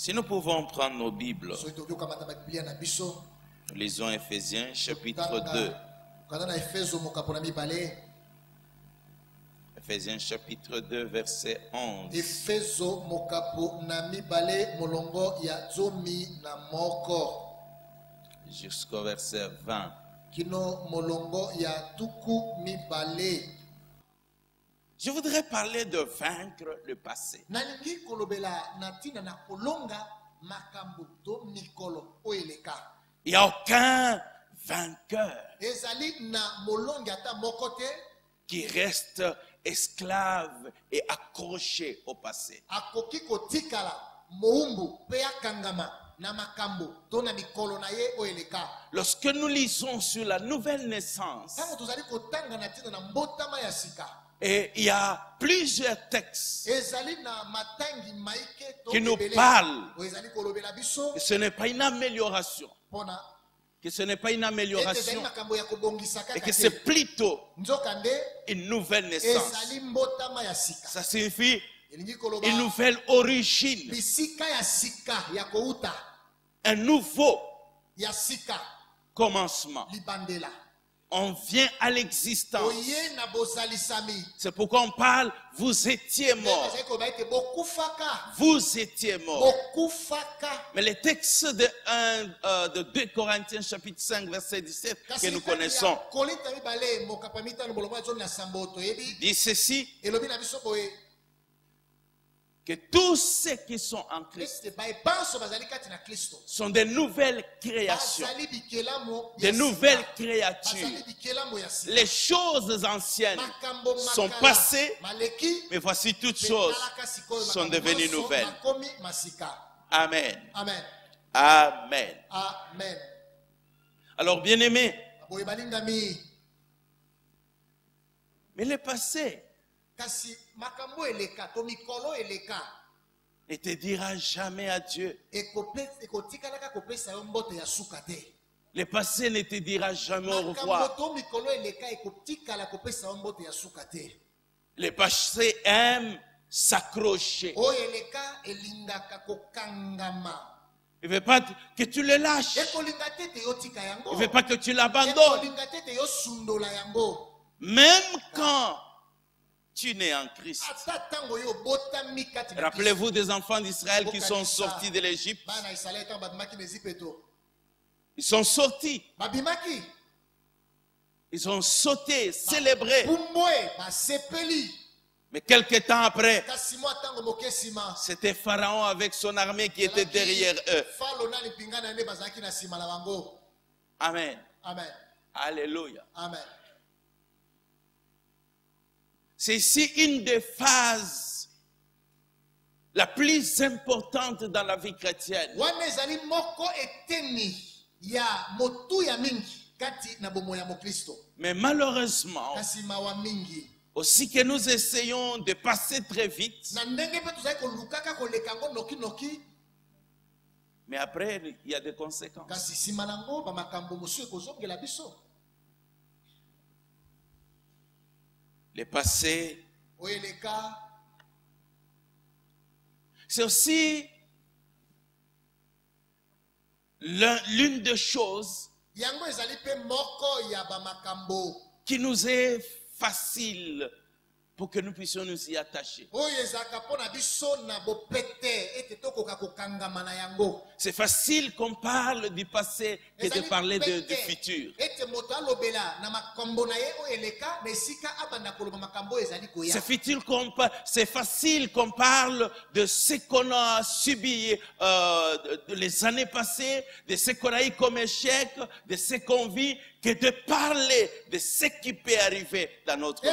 Si nous pouvons prendre nos Bibles, nous lisons Éphésiens chapitre 2. Éphésiens chapitre 2 verset 11. Jusqu'au verset 20. Je voudrais parler de vaincre le passé. Il n'y a aucun vainqueur qui reste esclave et accroché au passé. Lorsque nous lisons sur la nouvelle naissance, et il y a plusieurs textes qui nous parlent que ce n'est pas une amélioration, que ce n'est pas une amélioration, et que c'est plutôt une nouvelle naissance. Ça signifie une nouvelle origine, un nouveau commencement. On vient à l'existence. C'est pourquoi on parle, vous étiez mort. Vous étiez mort. Mais les textes de 2 Corinthiens chapitre 5 verset 17 que nous connaissons dit ceci, que tous ceux qui sont en Christ sont des nouvelles créations, des nouvelles créatures. Les choses anciennes sont passées, mais voici toutes choses sont devenues nouvelles. Amen. Amen. Amen. Amen. Alors, bien-aimés, mais le passé ne te dira jamais adieu. Le passé ne te dira jamais au revoir. Le passé aime s'accrocher. Il ne veut pas que tu le lâches. Il ne veut pas que tu l'abandonnes. Même quand tu n'es en Christ. Rappelez-vous des enfants d'Israël qui sont sortis de l'Égypte. Ils sont sortis. Ils ont sauté, célébré. Mais quelques temps après, c'était Pharaon avec son armée qui était derrière eux. Amen. Amen. Alléluia. Amen. C'est ici une des phases la plus importante dans la vie chrétienne. Mais malheureusement, aussi que nous essayons de passer très vite, mais après il y a des conséquences. Le passé, c'est aussi l'une des choses qui nous est facile pour que nous puissions nous y attacher. C'est facile qu'on parle du passé que de parler du futur. C'est facile qu'on parle de ce qu'on a subi les années passées, de ce qu'on a eu comme échec, de ce qu'on vit, que de parler de ce qui peut arriver dans notre vie.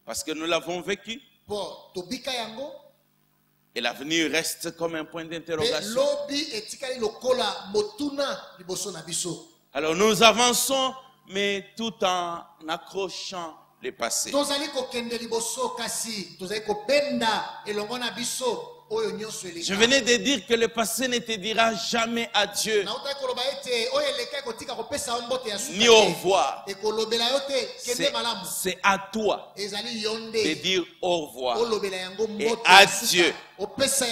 Parce que nous l'avons vécu. Et l'avenir reste comme un point d'interrogation. Alors nous avançons, mais tout en accrochant le passé. Je venais de dire que le passé ne te dira jamais adieu, ni au revoir. C'est à toi de dire au revoir et adieu au passé.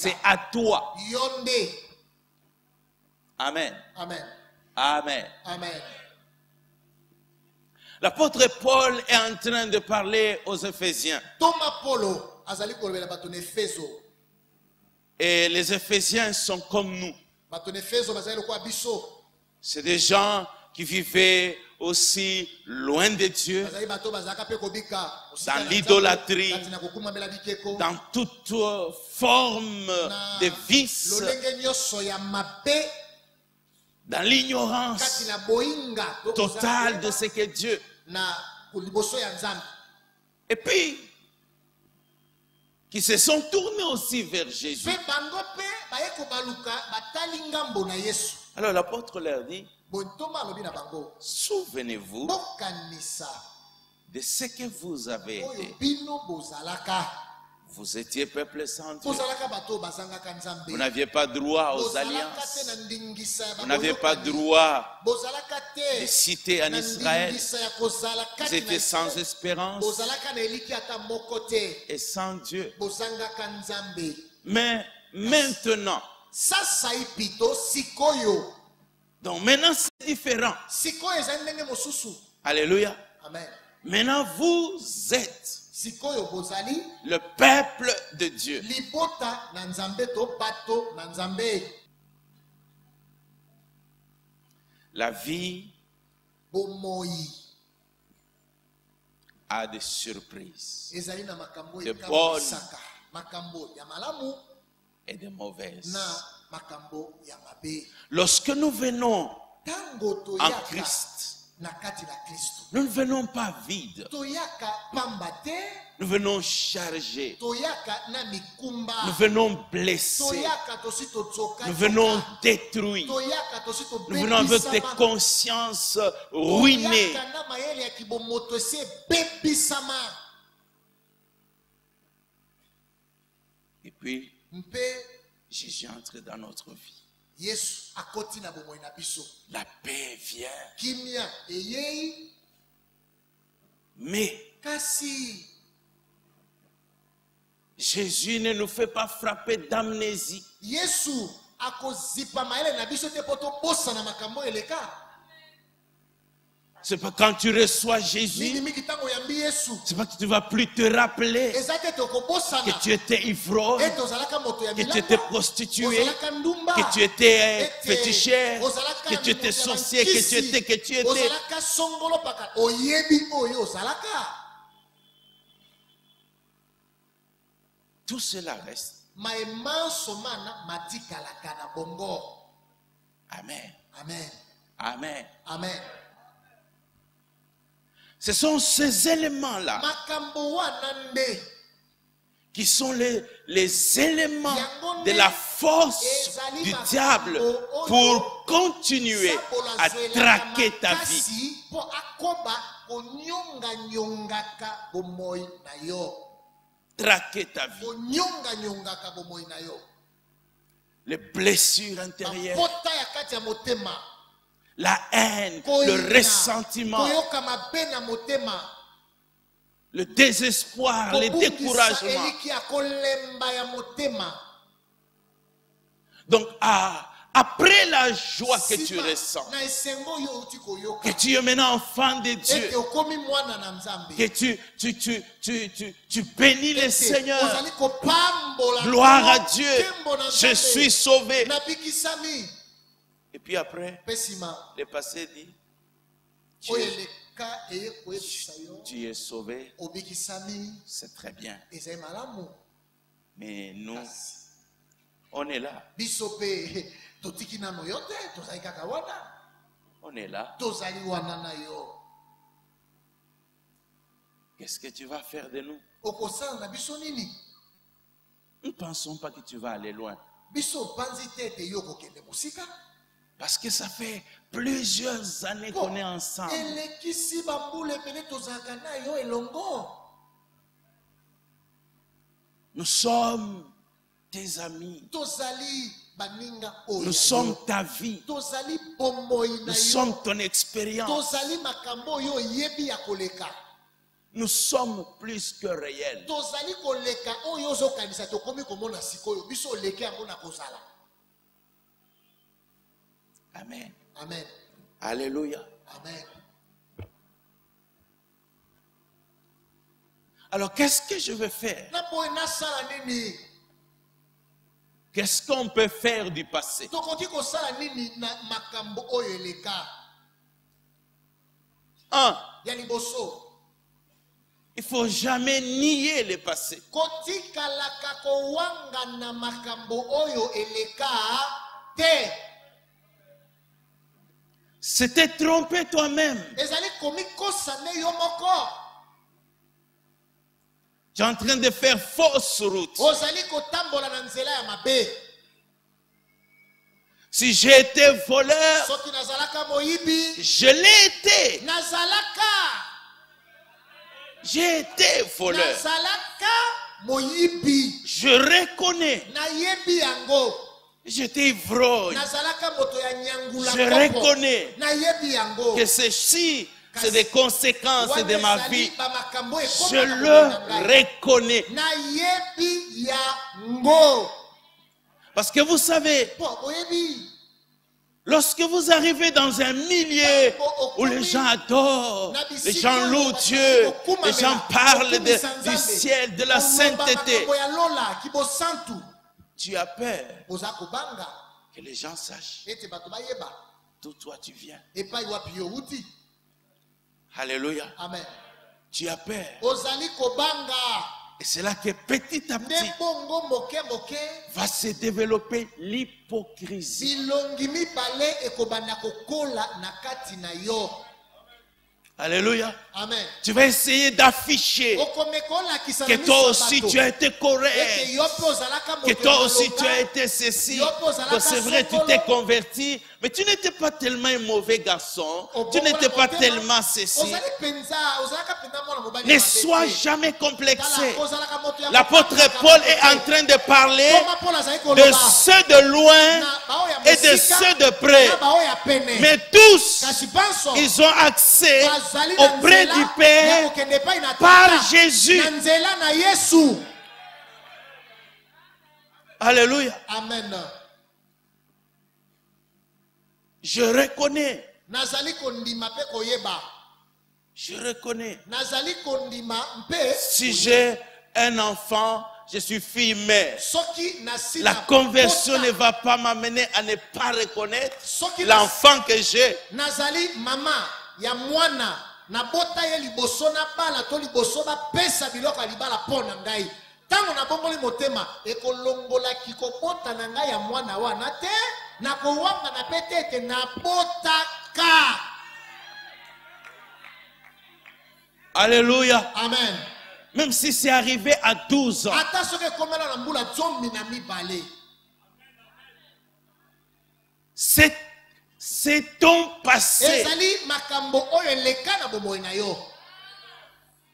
C'est à toi. Amen. Amen. Amen. Amen. L'apôtre Paul est en train de parler aux Éphésiens. Et les Éphésiens sont comme nous. C'est des gens qui vivaient aussi loin de Dieu, dans l'idolâtrie, dans toute forme de vice, dans l'ignorance totale de ce que Dieu. Et puis, qui se sont tournés aussi vers Jésus. Alors l'apôtre leur dit, souvenez-vous de ce que vous avez été. Vous étiez peuple sans Dieu. Vous n'aviez pas droit aux alliances. Vous n'aviez pas droit de citer en Israël. Vous étiez sans espérance et sans Dieu. Mais maintenant, donc maintenant c'est différent. Alléluia. Amen. Maintenant vous êtes le peuple de Dieu. La vie a des surprises, de bonnes et de mauvaises. Lorsque nous venons en Christ, nous ne venons pas vides. Nous venons chargés. Nous venons blessés. Nous venons détruits. Nous venons avec des consciences ruinées. Et puis, Jésus entre dans notre vie. La paix vient. Mais Jésus ne nous fait pas frapper d'amnésie. C'est pas quand tu reçois Jésus, c'est pas que tu vas plus te rappeler que tu étais ivrogne, que tu étais prostituée, que tu étais féticheur, que tu étais sorcier, que tu étais. Tout cela reste. Amen. Amen. Amen. Amen. Ce sont ces éléments-là qui sont les éléments de la force du diable pour continuer à traquer ta vie. Traquer ta vie. Les blessures intérieures, la haine, le ressentiment, le désespoir, le découragement. Donc, après la joie que tu ressens, que tu es maintenant enfant de Dieu, que tu bénis le Seigneur, gloire à Dieu, je suis sauvé. Et puis après, le passé dit, tu es sauvé, c'est très bien. Mais nous, on est là. On est là. Qu'est-ce que tu vas faire de nous? Nous ne pensons pas que tu vas aller loin. Parce que ça fait plusieurs années qu'on est ensemble. Nous sommes tes amis. Nous sommes ta vie. Nous sommes ton expérience. Nous sommes plus que réels. Amen. Amen. Alléluia. Amen. Alors, qu'est-ce que je vais faire? Qu'est-ce qu'on peut faire du passé? Un, il ne faut jamais nier le passé. C'était tromper toi-même. Tu es en train de faire fausse route. Si j'ai été voleur, je l'ai été. J'ai été voleur. Je reconnais. J'étais ivrogne. Je reconnais que ceci, c'est des conséquences de ma vie. Je le reconnais. Parce que vous savez, lorsque vous arrivez dans un milieu où les gens adorent, les gens louent Dieu, les gens parlent du ciel, de la sainteté, tu as peur que les gens sachent d'où toi tu viens. Alléluia. Amen. Tu as peur. Et c'est là que petit à petit va se développer l'hypocrisie. Alléluia. Amen. Tu vas essayer d'afficher que toi aussi tu as été correct, que toi aussi tu as été ceci, que c'est vrai tu t'es converti, mais tu n'étais pas tellement un mauvais garçon, tu n'étais pas tellement ceci. Ne sois jamais complexé. L'apôtre Paul est en train de parler de ceux de loin et de ceux de près. Mais tous, ils ont accès auprès du Père par Jésus. Alléluia. Amen. Je reconnais. Je reconnais. Si j'ai un enfant, je suis fille-mère. La conversion ne va pas m'amener à ne pas reconnaître l'enfant que j'ai. Ya mwana na bota ye liboso na bala to liboso ba pesa biloko libala pona ngai tango na bomboli motema ekolongola kikobota na ngai ya mwana wana te na kowanga na petete na botaka. Alléluia. Amen. Même si c'est arrivé à 12 ans. Ata soke komela na mbula zombi na mibale. C'est ton passé.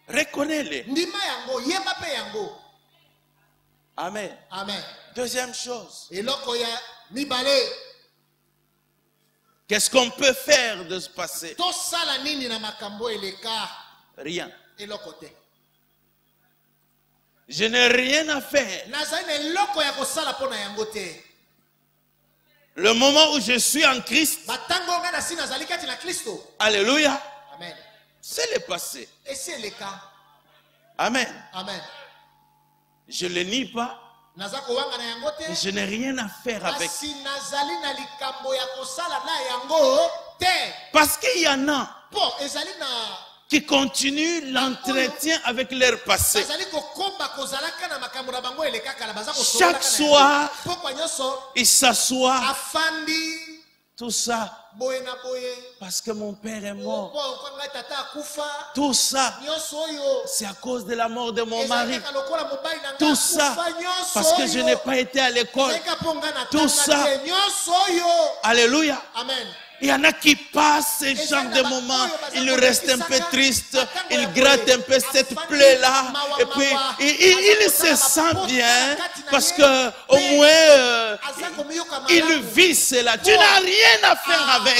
Reconnais-le. Amen. Amen. Deuxième chose. Qu'est-ce qu'on peut faire de ce passé? Rien. Je n'ai rien à faire. Le moment où je suis en Christ, alléluia, c'est le passé. Et c'est le cas. Amen. Amen. Je ne le nie pas. Je n'ai rien à faire avec. Parce qu'il y en a qui continuent l'entretien avec leur passé. Chaque soir, ils s'assoient. Tout ça, parce que mon père est mort. Tout ça, c'est à cause de la mort de mon mari. Tout ça, parce que je n'ai pas été à l'école. Tout ça, alléluia. Amen. Il y en a qui passent ce genre de moments, ils restent un peu tristes, ils grattent un peu cette plaie-là, et puis ils se se sent bien parce que au moins il vit cela. Tu n'as rien à faire avec.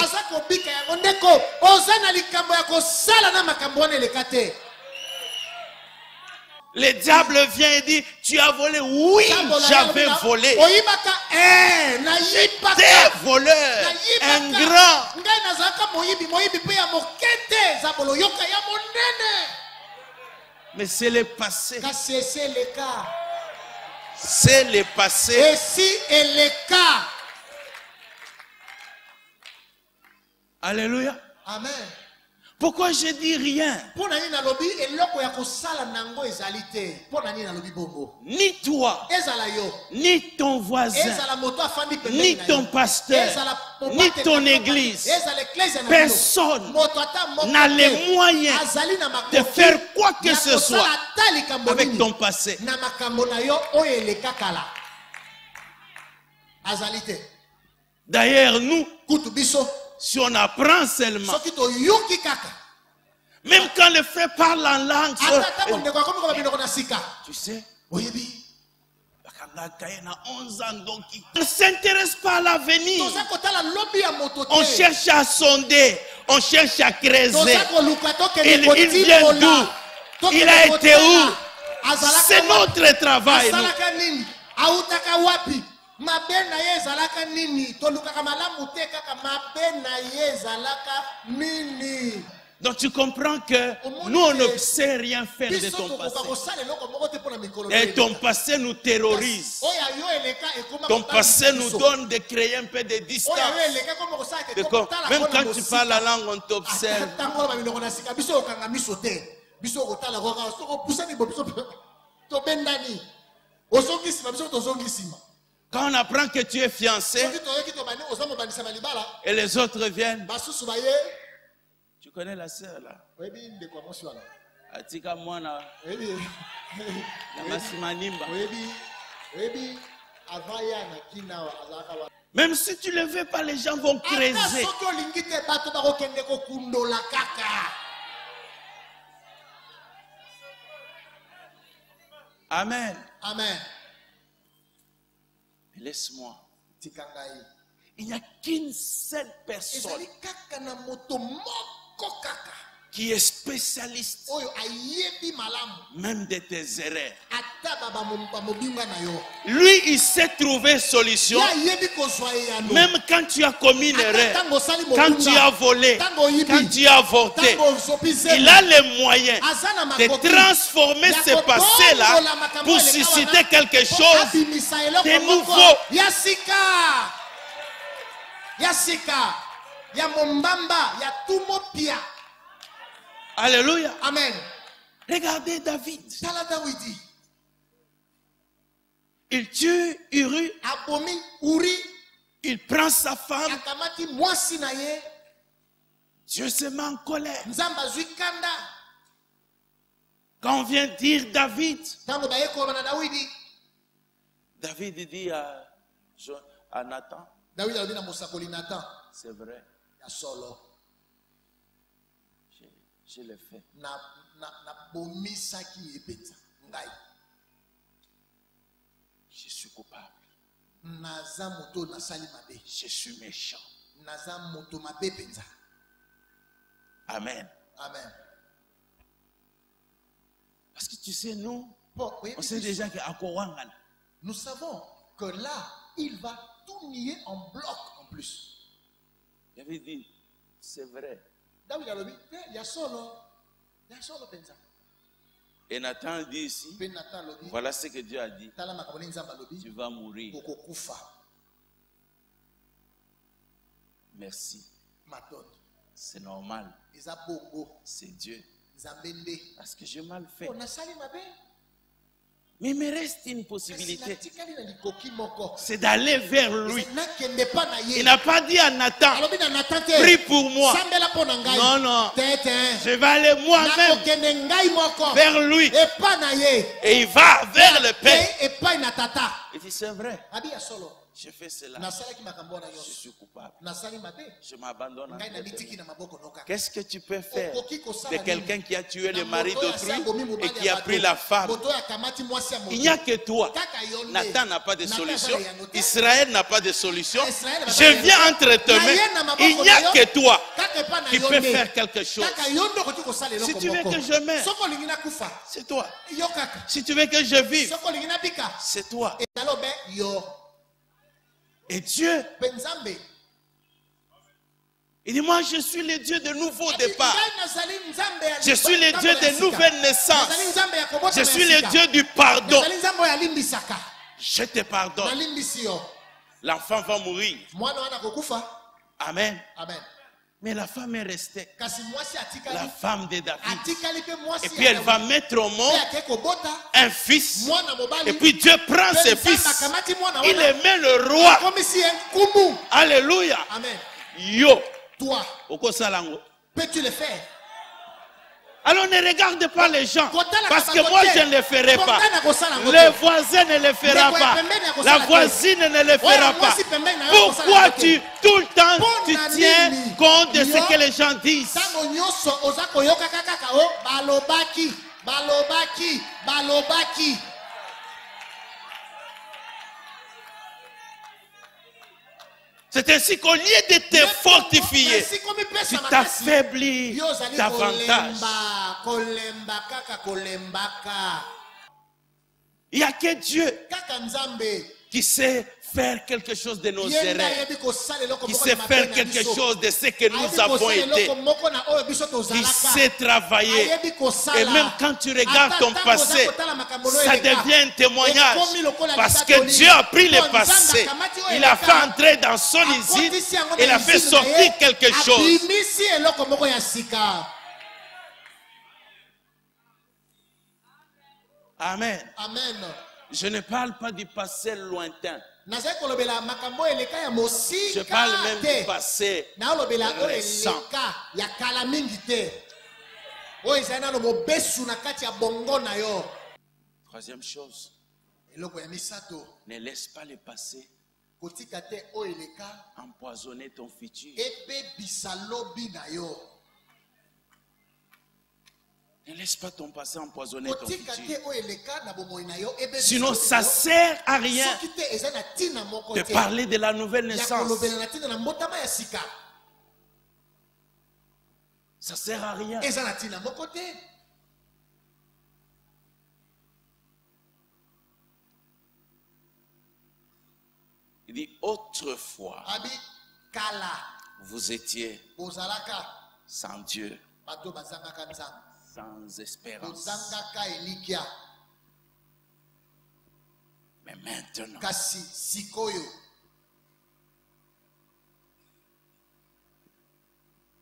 Le diable vient et dit, tu as volé. Oui, j'avais volé. J'étais voleur, ingrat. Mais c'est le passé. C'est le passé. Et si est le cas. Alléluia. Amen. Pourquoi je dis rien? Ni toi, ni ton voisin, ni ton pasteur, ni ton église, personne n'a les moyens de faire quoi que ce soit avec ton passé. D'ailleurs, nous, si on apprend seulement, même quand le frère parle en langue, tu sais, on ne s'intéresse pas à l'avenir. On cherche à sonder, on cherche à creuser. Il vient d'où? Il a été où? C'est notre travail. Donc tu comprends que nous on ne sait rien faire de ton passé. Et ton passé nous terrorise. Ton passé nous donne de créer un peu de distance. Même quand tu parles la langue, on t'observe. Quand on apprend que tu es fiancé et les autres viennent, tu connais la sœur là? Atika Mwana. Même si tu ne le veux pas, les gens vont creuser. Amen. Amen. Laisse-moi. Il n'y a qu'une seule personne qui est spécialiste même de tes erreurs. Lui, il sait trouver solution. Même quand tu as commis une erreur, quand tu as volé, quand tu as avorté, il a les moyens de transformer ce passé-là pour susciter quelque chose de nouveau. Alléluia. Amen. Regardez David. Il tue Uri. Il prend sa femme. Dieu se met en colère. Quand on vient dire David, David dit à Nathan, c'est vrai. Je l'ai fait. Je suis coupable. Je suis méchant. Amen. Amen. Parce que tu sais, nous, on sait déjà que nous savons que là, il va tout nier en bloc en plus. Il avait dit, c'est vrai. Et Nathan dit ici, voilà ce que Dieu a dit. Tu vas mourir. Merci. C'est normal. C'est Dieu. Parce que j'ai mal fait. Mais il me reste une possibilité. C'est d'aller vers lui. Il n'a pas dit à Nathan, prie pour moi. Non, non. Je vais aller moi-même vers lui. Et il va vers le Père. Il dit, c'est vrai. je fais cela, je suis coupable, je m'abandonne. Qu'est-ce que tu peux faire de quelqu'un qui a tué le mari d'autrui et qui a pris la femme? Il n'y a que toi. Nathan n'a pas de solution, Israël n'a pas de solution. Je viens entre tes mains. Il n'y a que toi qui peux faire quelque chose. Si tu veux que je meure, c'est toi. Si tu veux que je vive, c'est toi. Et Dieu, il dit, moi je suis le Dieu de nouveau départ. Je suis le Dieu de nouvelle naissance. Je suis le Dieu du pardon. Je te pardonne. L'enfant va mourir. Amen. Mais la femme est restée. La femme de David. Et puis elle va mettre au monde un fils. Et puis Dieu prend ses fils. Il les met le roi. Alléluia. Yo. Toi, peux-tu le faire? Alors ne regarde pas les gens, parce que moi je ne le ferai pas. Le voisin ne le fera pas. La voisine ne le fera pas. Pourquoi tout le temps tu tiens compte de ce que les gens disent? C'est ainsi qu'au lieu de te fortifier, tu t'affaiblis davantage. Il n'y a que Dieu qui sait faire quelque chose de nos erreurs, qui sait faire quelque chose de ce que nous avons été, qui sait travailler. Et même quand tu regardes ton passé, ça devient un témoignage. Parce que Dieu a pris le passé, il a fait entrer dans son usine, il a fait sortir quelque chose. Amen. Je ne parle pas du passé lointain. Je parle même du passé récent. Troisième chose, ne laisse pas le passé empoisonner ton futur. Ne laisse pas ton passé empoisonner ton futur. Sinon, ça ne sert à rien de parler de la nouvelle naissance. Ça ne sert à rien. Il dit, autrefois, vous étiez sans Dieu, sans espérance. Mais maintenant,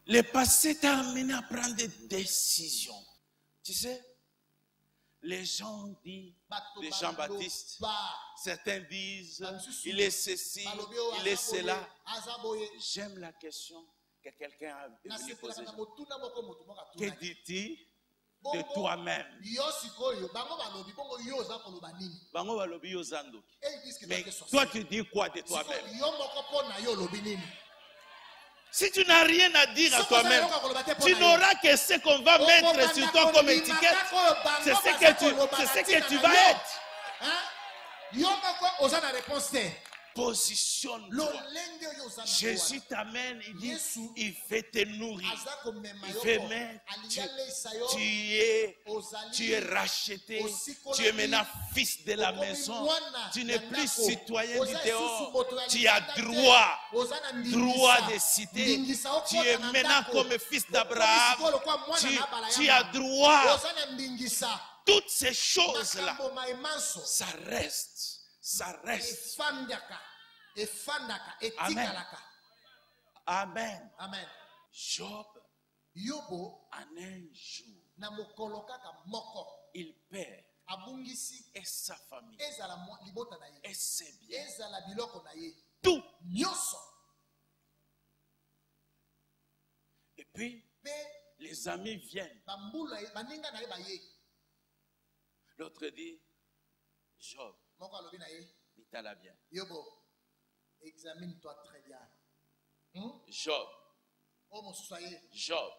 le passé t'a amené à prendre des décisions. Tu sais, les gens disent, les Jean-Baptiste, certains disent, il est ceci, il est cela. J'aime la question que quelqu'un a voulu poser. Que dis-tu de toi-même? Mais toi tu dis quoi de toi-même? Si tu n'as rien à dire à toi-même, tu n'auras que ce qu'on va mettre sur toi comme étiquette. C'est ce que tu vas être. Positionne-toi. Jésus t'amène, il dit, il fait te nourrir. Il fait mettre, tu es racheté. Tu es maintenant fils de la maison. Tu n'es plus citoyen du dehors. Tu as droit de citer. Tu es maintenant comme fils d'Abraham. Tu as droit. Toutes ces choses-là, ça reste. Ça reste. Amen. Amen. Job, en un jour, il perd et sa famille et ses biens. Tout. Et puis, les amis viennent. L'autre dit, Job, il t'a bien. Examine-toi très bien. Job. Job.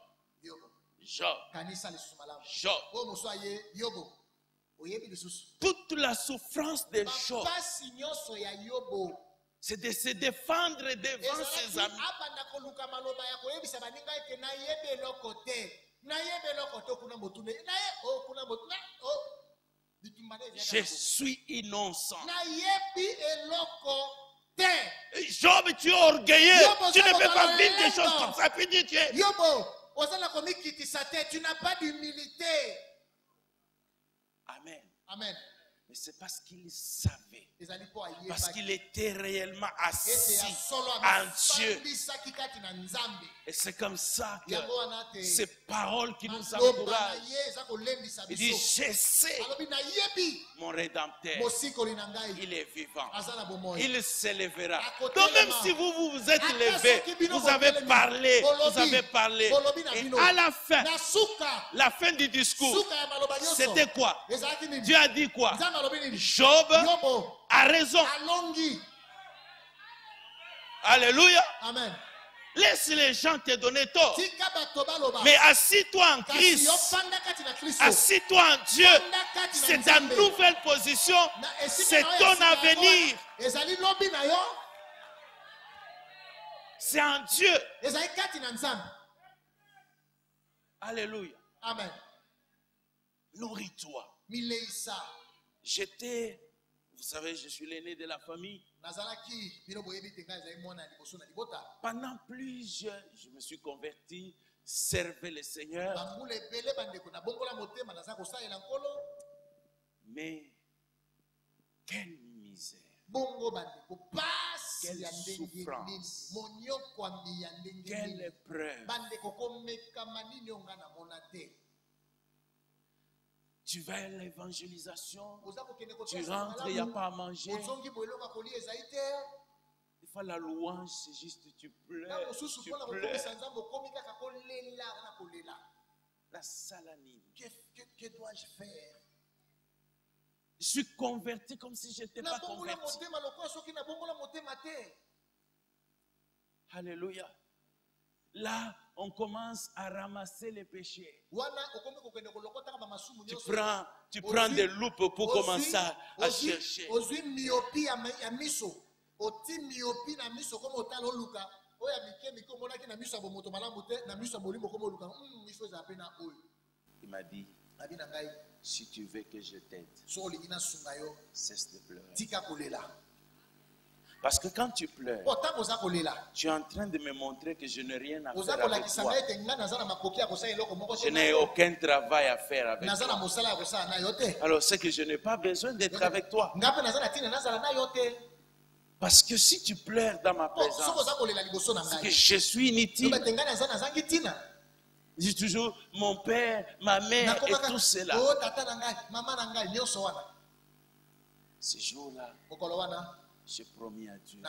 Job. Job. Toute la souffrance de Job, c'est de se défendre devant ses amis. Je suis innocent. Job, tu es orgueilleux. Tu ne peux pas vivre des choses comme ça. Puis tu es. Tu n'as pas d'humilité. Amen. Amen. Mais c'est parce qu'il savait, parce qu'il était réellement assis en Dieu. Et c'est comme ça que ces paroles qui nous encouragent. Il dit, je sais, mon Rédempteur, il est vivant. Il s'élèvera. Donc même si vous vous êtes levé, vous avez parlé. Et à la fin du discours, c'était quoi? Dieu a dit quoi? Job a raison. Alléluia. Amen. Laisse les gens te donner tort. Mais assis-toi en Christ. Assis-toi en Dieu. C'est ta nouvelle position. C'est ton avenir. C'est en Dieu. Alléluia. Amen. Nourris-toi. Vous savez, je suis l'aîné de la famille. Pendant plusieurs, je me suis converti, servais le Seigneur. Mais quelle misère, quelle souffrance, quelle épreuve. Tu vas à l'évangélisation, tu rentres, il n'y a pas à manger. Des fois, la louange, c'est juste tu pleures, tu pleures. La salamine. Que dois-je faire? Je suis converti comme si je n'étais pas converti. Alléluia. Là, on commence à ramasser les péchés. Tu prends des loupes pour commencer à chercher. Il m'a dit, si tu veux que je t'aide, cesse de pleurer. Parce que quand tu pleures, tu es en train de me montrer que je n'ai rien à faire avec toi. Je n'ai aucun travail à faire avec toi. Alors c'est que je n'ai pas besoin d'être avec toi. Parce que si tu pleures dans ma présence, c'est que je suis inutile. Je dis toujours mon père, ma mère et tout cela. Ce jour-là, j'ai promis à Dieu,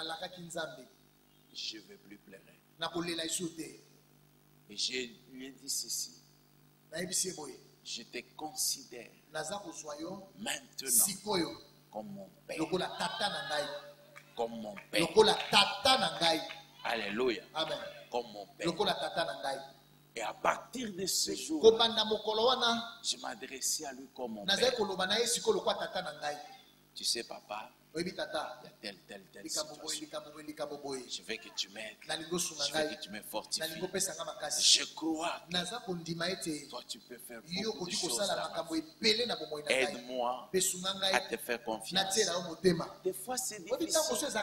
je ne vais plus pleurer. Et je lui ai dit ceci, je te considère maintenant comme mon père. Comme mon père. Alléluia. Amen. Comme mon père. Et à partir de ce jour, je m'adressais à lui comme mon père. Tu sais, papa, il y a telle situation. Je veux que tu m'aides. Je veux que tu me fortifies. Je crois que toi tu peux faire beaucoup de choses dans ma vie. Aide-moi à te faire confiance. Des fois c'est difficile.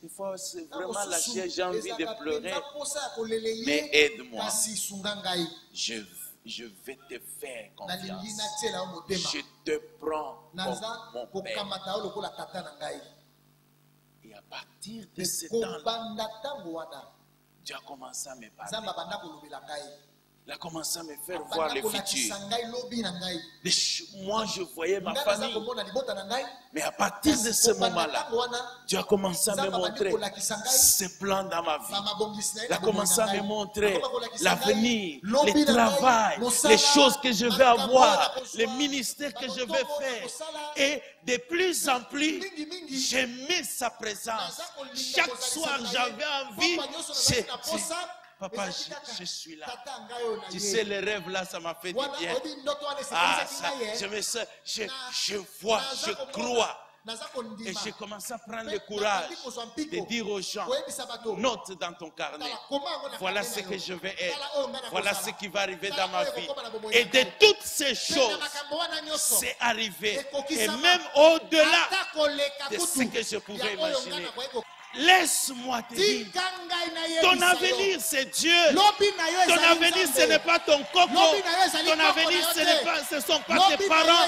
Des fois c'est vraiment la chair, j'ai envie de pleurer. Mais aide-moi. Je vais te faire confiance. Je te prends comme mon père. Et à partir de ce temps-là, Dieu a commencé à me parler. Il a commencé à me faire voir le futur. Moi, je voyais ma famille. Mais à partir de ce moment-là, Dieu a commencé à me montrer ses plans dans ma vie. Il a commencé à me montrer l'avenir, le travail, les choses que je vais avoir, les ministères que je vais faire. Et de plus en plus, j'aimais sa présence. Chaque soir, j'avais envie. Papa, je suis là. Tu sais, les rêves là, ça m'a fait du bien. Ah, ça, je vois, je crois. Et j'ai commencé à prendre le courage de dire aux gens, note dans ton carnet, voilà ce que je vais être, voilà ce qui va arriver dans ma vie. Et de toutes ces choses, c'est arrivé. Et même au-delà de ce que je pouvais imaginer. Laisse-moi te dire, ton avenir c'est Dieu. Ton avenir ce n'est pas ton coco. Ton avenir ce ne sont pas tes parents.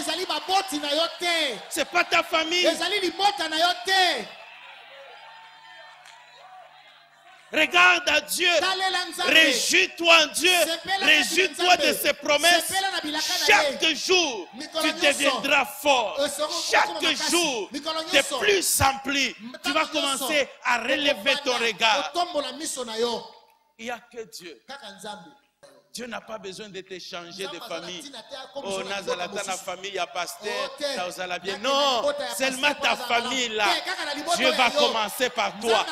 Ce n'est pas ta famille. Regarde à Dieu, réjouis-toi en Dieu, réjouis-toi de ses promesses. Chaque jour, tu deviendras fort. Chaque jour, de plus en plus, tu vas commencer à relever ton regard. Il n'y a que Dieu. Dieu n'a pas besoin de te changer de famille. Oh, Nazalata, la famille, il y a pasteur, bien. Non, seulement ta famille là. Dieu va commencer par toi.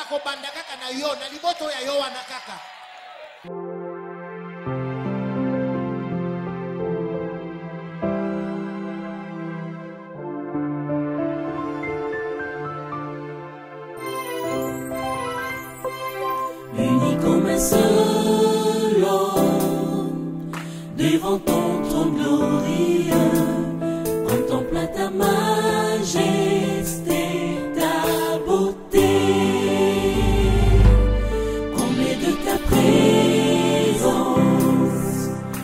Unis comme un seul.